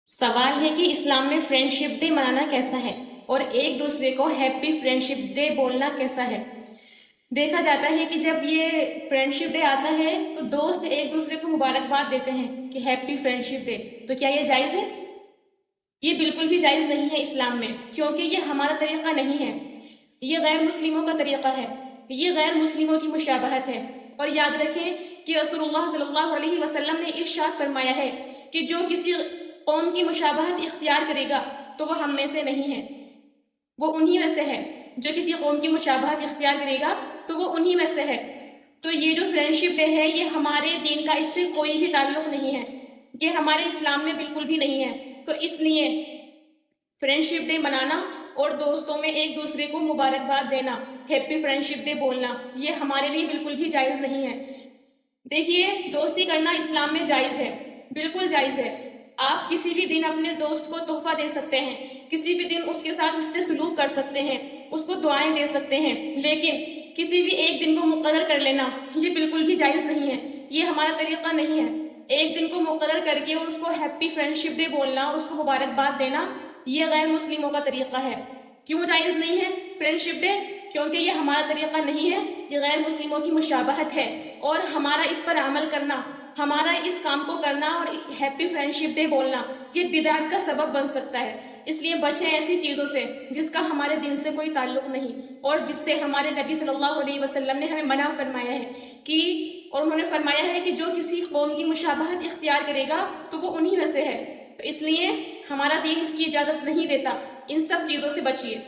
سوال ہے کہ اسلام میں فرینڈشپ ڈے منانا کیسا ہے اور ایک دوسرے کو ہیپی فرینڈشپ ڈے بولنا کیسا ہے۔ دیکھا جاتا ہے کہ جب یہ فرینڈشپ ڈے آتا ہے تو دوست ایک دوسرے کو مبارکباد دیتے ہیں کہ ہیپی فرینڈشپ ڈے۔ تو کیا یہ جائز ہے؟ یہ بالکل بھی جائز نہیں ہے اسلام میں، کیونکہ یہ ہمارا طریقہ نہیں ہے، یہ غیر مسلموں کا طریقہ ہے، یہ غیر مسلموں کی مشابہت ہے۔ اور یاد رکھیں کہ رسول اللہ صلی اللہ علیہ وسلم نے ارشاد فرمایا ہے کہ جو کسی قوم کی مشابہت اختیار کرے گا تو وہ ہم میں سے نہیں ہے، وہ انہی میں سے ہے۔ جو کسی قوم کی مشابہت اختیار کرے گا تو وہ انہی میں سے ہے۔ تو یہ جو فرینڈشپ ڈے ہے یہ ہمارے دین کا اس سے کوئی بھی تعلق نہیں ہے، یہ ہمارے اسلام میں بالکل بھی نہیں ہے۔ تو اس لیے فرینڈشپ ڈے منانا اور دوستوں میں ایک دوسرے کو مبارکباد دینا، ہیپی فرینڈشپ ڈے بولنا، یہ ہمارے لیے بالکل بھی جائز نہیں ہے۔ دیکھیے، دوستی کرنا اسلام میں جائز ہے، بالکل جائز ہے۔ آپ کسی بھی دن اپنے دوست کو تحفہ دے سکتے ہیں، کسی بھی دن اس کے ساتھ حسن سلوک کر سکتے ہیں، اس کو دعائیں دے سکتے ہیں، لیکن کسی بھی ایک دن کو مقرر کر لینا یہ بالکل بھی جائز نہیں ہے، یہ ہمارا طریقہ نہیں ہے۔ ایک دن کو مقرر کر کے اس کو ہیپی فرینڈشپ ڈے بولنا، اس کو مبارکباد دینا، یہ غیر مسلموں کا طریقہ ہے۔ کیوں جائز نہیں ہے فرینڈشپ ڈے؟ کیونکہ یہ ہمارا طریقہ نہیں ہے، یہ غیر مسلموں کی مشابہت ہے، اور ہمارا اس پر عمل کرنا، ہمارا اس کام کو کرنا اور ہیپی فرینڈشپ ڈے بولنا یہ بدعت کا سبب بن سکتا ہے۔ اس لیے بچیں ایسی چیزوں سے جس کا ہمارے دین سے کوئی تعلق نہیں، اور جس سے ہمارے نبی صلی اللہ علیہ وسلم نے ہمیں منع فرمایا ہے کہ، اور انہوں نے فرمایا ہے کہ جو کسی قوم کی مشابہت اختیار کرے گا تو وہ انہی میں سے ہے۔ تو اس لیے ہمارا دین اس کی اجازت نہیں دیتا، ان سب چیزوں سے بچیے۔